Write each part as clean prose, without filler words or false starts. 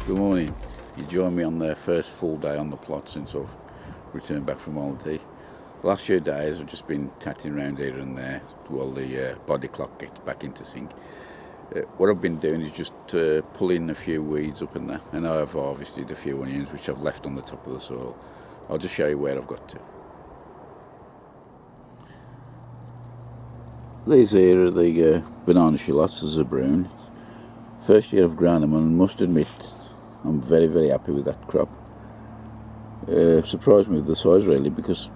Good morning. You joined me on the first full day on the plot since I've returned back from holiday. The last few days I've just been tatting around here and there while the body clock gets back into sync. What I've been doing is just pulling a few weeds up and that, and I've harvested a few onions which I've left on the top of the soil. I'll just show you where I've got to. These here are the banana shallots, as a brown. First year I've grown them, and I must admit I'm very happy with that crop. Surprised me with the size really, because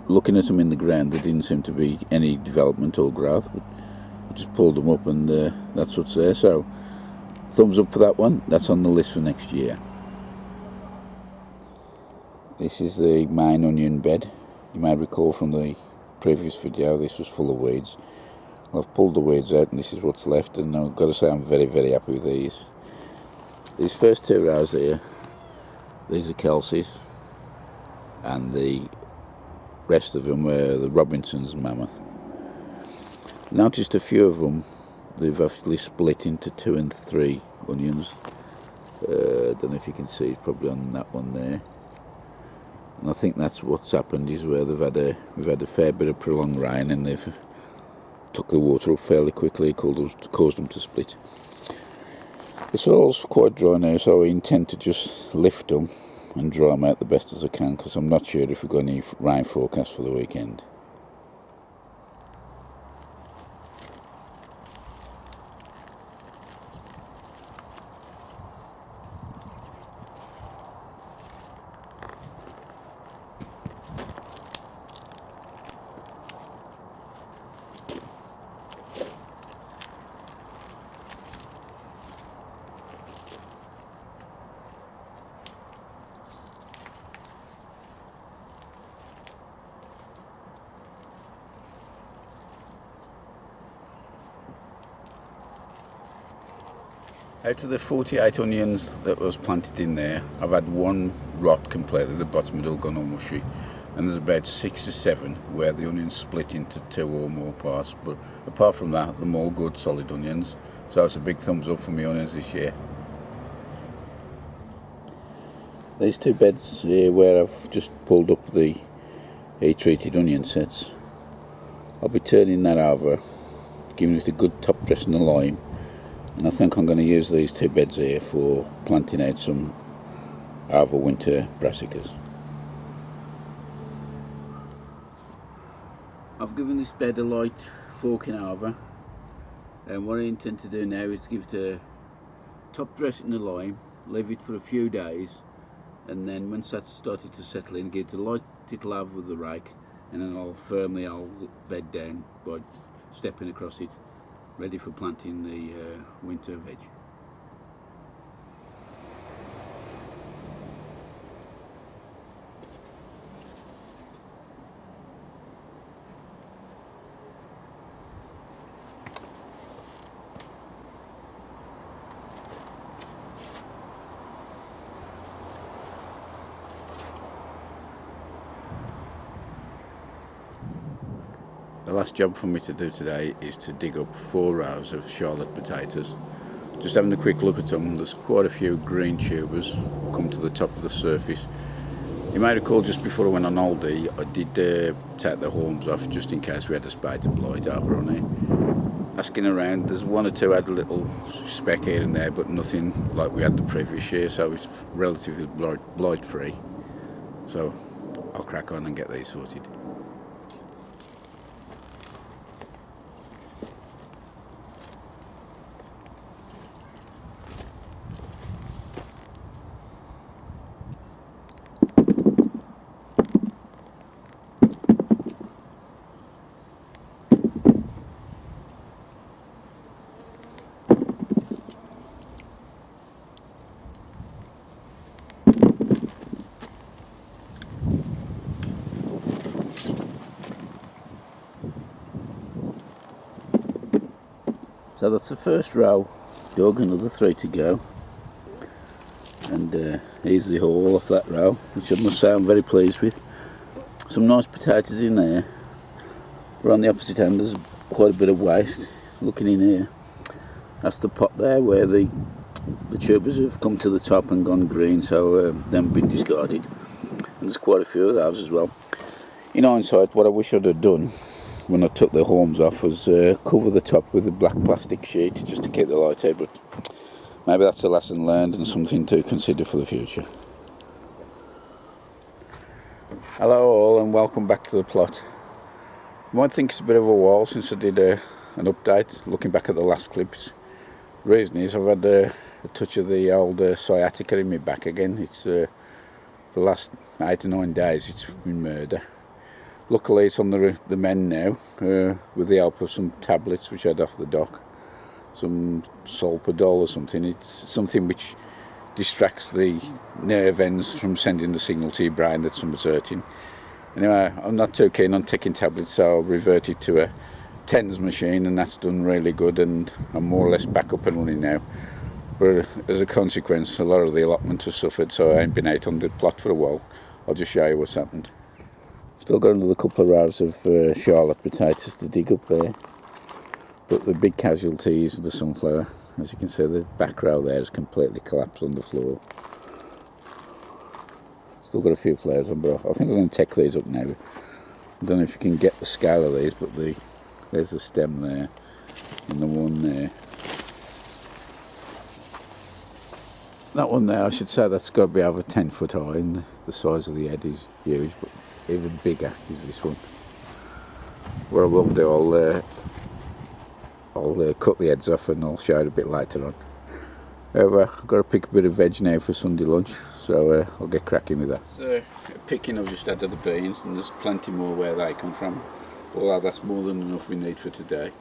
looking at them in the ground there didn't seem to be any development or growth, but I just pulled them up and that's what's there. So thumbs up for that one. That's on the list for next year. This is the main onion bed. You may recall from the previous video this was full of weeds. I've pulled the weeds out and this is what's left, and I've got to say I'm very happy with these. These first two rows here, these are Kelseys, and the rest of them were the Robinson's Mammoth. Noticed a few of them, they've actually split into 2 and 3 onions. Don't know if you can see, it's probably on that one there. And I think that's what's happened, is where we've had a fair bit of prolonged rain and they've took the water up fairly quickly, caused them to split. The soil's quite dry now, so I intend to just lift them and dry them out the best as I can, because I'm not sure if we've got any rain forecast for the weekend. Out of the 48 onions that was planted in there, I've had one rot completely, the bottom had all gone all mushy, and there's about 6 or 7 where the onions split into 2 or more parts, but apart from that, they're all good solid onions, so it's a big thumbs up for me onions this year. These 2 beds here where I've just pulled up the heat-treated onion sets, I'll be turning that over, giving it a good top dress and a lime. And I think I'm going to use these 2 beds here for planting out some overwinter brassicas. I've given this bed a light forking over, and what I intend to do now is give it a top dress and a lime, leave it for a few days, and then once that's started to settle in, give it a light little over with the rake, and then I'll firm the old bed down by stepping across it, ready for planting the winter veg. The last job for me to do today is to dig up 4 rows of Charlotte potatoes. Just having a quick look at them, there's quite a few green tubers come to the top of the surface. You may recall just before I went on holiday, I did take the horns off just in case we had a spade to blight over on it. Asking around, there's 1 or 2 had a little speck here and there, but nothing like we had the previous year, so it's relatively blight free. So I'll crack on and get these sorted. So that's the first row dug, another 3 to go, and here's the haul off that row, which I must say I'm very pleased with. Some nice potatoes in there, but on the opposite end there's quite a bit of waste. Looking in here, that's the pot there where the The tubers have come to the top and gone green, so they've been discarded. And there's quite a few of those as well. In hindsight, what I wish I'd have done when I took the horns off was cover the top with a black plastic sheet just to keep the light out, but maybe that's a lesson learned and something to consider for the future. Hello all and welcome back to the plot. You might think it's a bit of a while since I did an update looking back at the last clips. The reason is I've had a touch of the old sciatica in my back again. It's the last 8 to 9 days it's been murder. Luckily it's on the mend now with the help of some tablets which I had off the dock. Some Solpadol or something. It's something which distracts the nerve ends from sending the signal to your brain that something's hurting. Anyway, I'm not too keen on taking tablets, so I've reverted to a TENS machine, and that's done really good, and I'm more or less back up and running now. But as a consequence, a lot of the allotment has suffered, so I ain't been out on the plot for a while. I'll just show you what's happened. Still got another couple of rows of Charlotte potatoes to dig up there, but the big casualty is the sunflower. As you can see, the back row there is completely collapsed on the floor. Still got a few flowers on, but I think I'm going to take these up now. I don't know if you can get the scale of these, but there's the stem there and the one there. That one there, I should say, that's got to be over 10 foot high, and the size of the head is huge, but even bigger is this one. What I will do, I'll cut the heads off and I'll show it a bit later on. I've got to pick a bit of veg now for Sunday lunch, so I'll get cracking with that. So, picking I've just added the beans, and there's plenty more where they come from, although that's more than enough we need for today.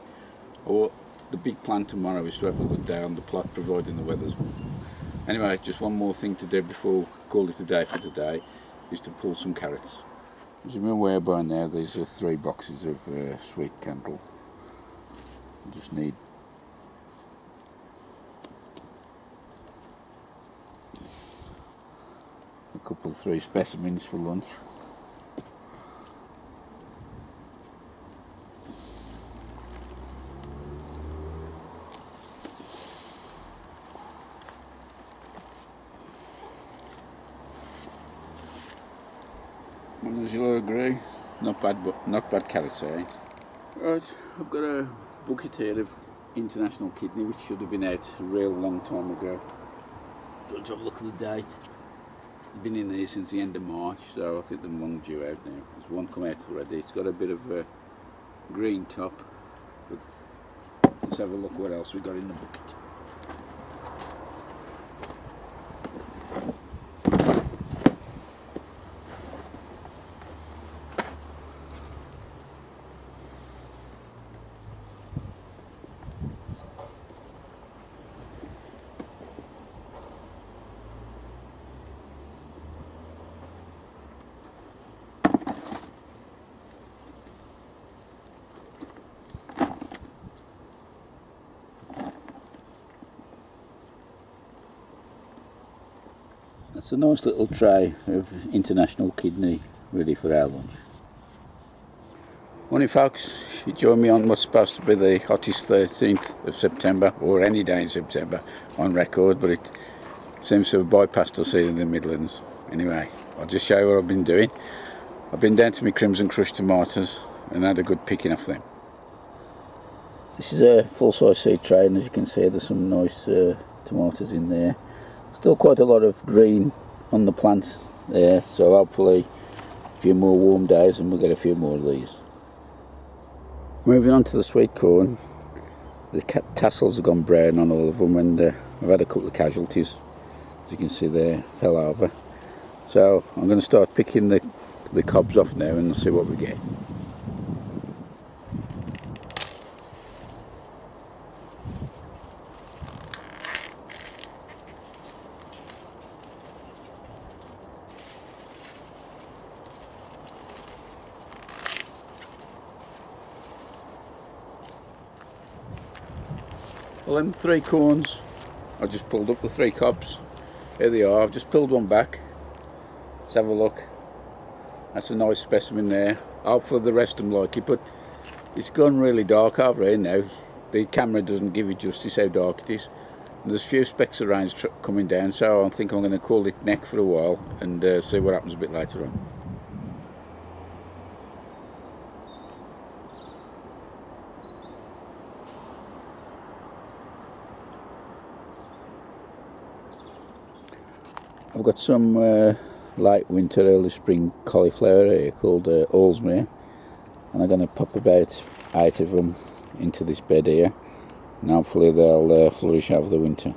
The big plan tomorrow is to have a good day on the plot, providing the weather's. Anyway, just one more thing to do before we call it a day for today, is to pull some carrots. As you're aware by now, these are 3 boxes of sweet candle. I just need a couple of 3 specimens for lunch. And as you'll agree, not bad carrots, eh? Right, I've got a bucket here of international kidney which should have been out a real long time ago. Don't have a look at the date. I've been in there since the end of March, so I think they're long due out now. There's one come out already. It's got a bit of a green top. But let's have a look what else we got in the bucket. That's a nice little tray of international kidney ready for our lunch. Morning folks, you join me on what's supposed to be the hottest 13th of September, or any day in September on record, but it seems to have bypassed us here in the Midlands. Anyway, I'll just show you what I've been doing. I've been down to my Crimson Crush tomatoes and had a good picking off them. This is a full-size seed tray, and as you can see there's some nice tomatoes in there. Still quite a lot of green on the plant there, so hopefully a few more warm days and we'll get a few more of these. Moving on to the sweet corn, the tassels have gone brown on all of them, and I've had a couple of casualties, as you can see there, fell over. So I'm going to start picking the cobs off now and see what we get. Well, them 3 corns, I just pulled up the 3 cobs. Here they are. I've just pulled one back. Let's have a look. That's a nice specimen there. Hopefully the rest of them like it, but it's gone really dark over here now. The camera doesn't give it justice how dark it is. There's a few specks of rain coming down, so I think I'm going to call it neck for a while and see what happens a bit later on. I've got some late winter, early spring cauliflower here called Allsmere, and I'm going to pop about 8 of them into this bed here, and hopefully they'll flourish over the winter.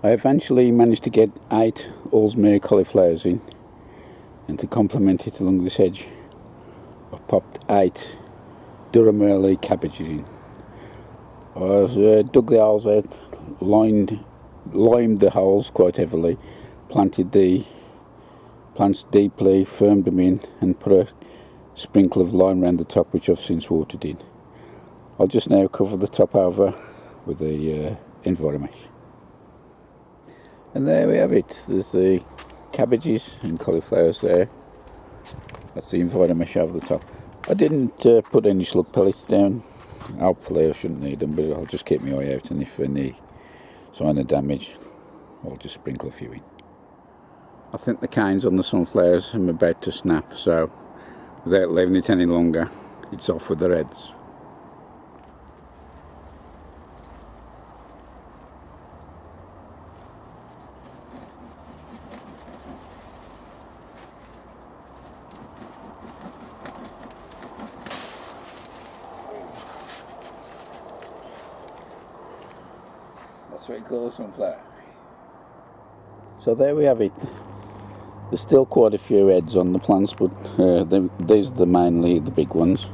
I eventually managed to get 8 Allsmere cauliflowers in, and to complement it along this edge I've popped 8 Durham early cabbages in. I've dug the holes out, limed the holes quite heavily, planted the plants deeply, firmed them in, and put a sprinkle of lime around the top, which I've since watered in. I'll just now cover the top over with the Enviromesh. And there we have it. There's the cabbages and cauliflowers there. That's the Enviromesh over the top. I didn't put any slug pellets down. Hopefully I shouldn't need them, but I'll just keep my eye out, and if any sign of damage I'll just sprinkle a few in. I think the canes on the sunflowers are about to snap, so without leaving it any longer, it's off with the heads. That's what you call a sunflower. So there we have it. There's still quite a few heads on the plants, but these are mainly the big ones.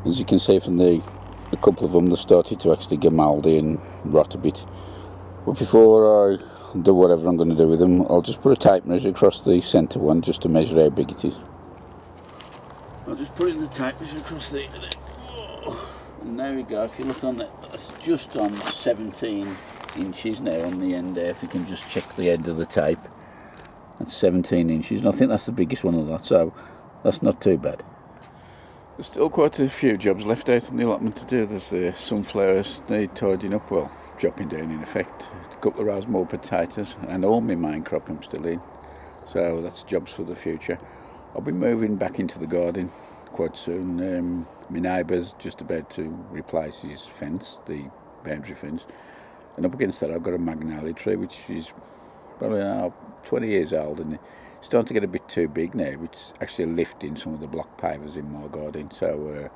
As you can see from a couple of them, they started to actually get mouldy and rot a bit. But before I do whatever I'm going to do with them, I'll just put a tape measure across the centre one just to measure how big it is. I'll just put in the tape measure across the... And there we go. If you look on that, that's just on 17 inches now on the end there. If you can just check the end of the tape, that's 17 inches, and I think that's the biggest one of that, so that's not too bad. There's still quite a few jobs left out in the allotment to do. There's sunflowers need tidying up, well, chopping down in effect, a couple of rows more potatoes, and all my main crop I'm still in, so that's jobs for the future. I'll be moving back into the garden quite soon. My neighbour's just about to replace his fence, the boundary fence, and up against that I've got a magnolia tree which is probably 20 years old, and it's starting to get a bit too big now. It's actually lifting some of the block pavers in my garden, so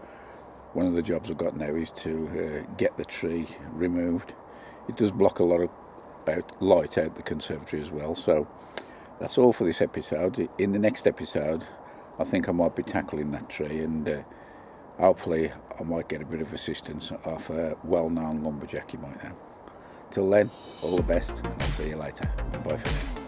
one of the jobs I've got now is to get the tree removed. It does block a lot of light out the conservatory as well. So that's all for this episode. In the next episode I think I might be tackling that tree, and hopefully I might get a bit of assistance off a well-known lumberjack you might know. Till then, all the best, and I'll see you later. Bye for now.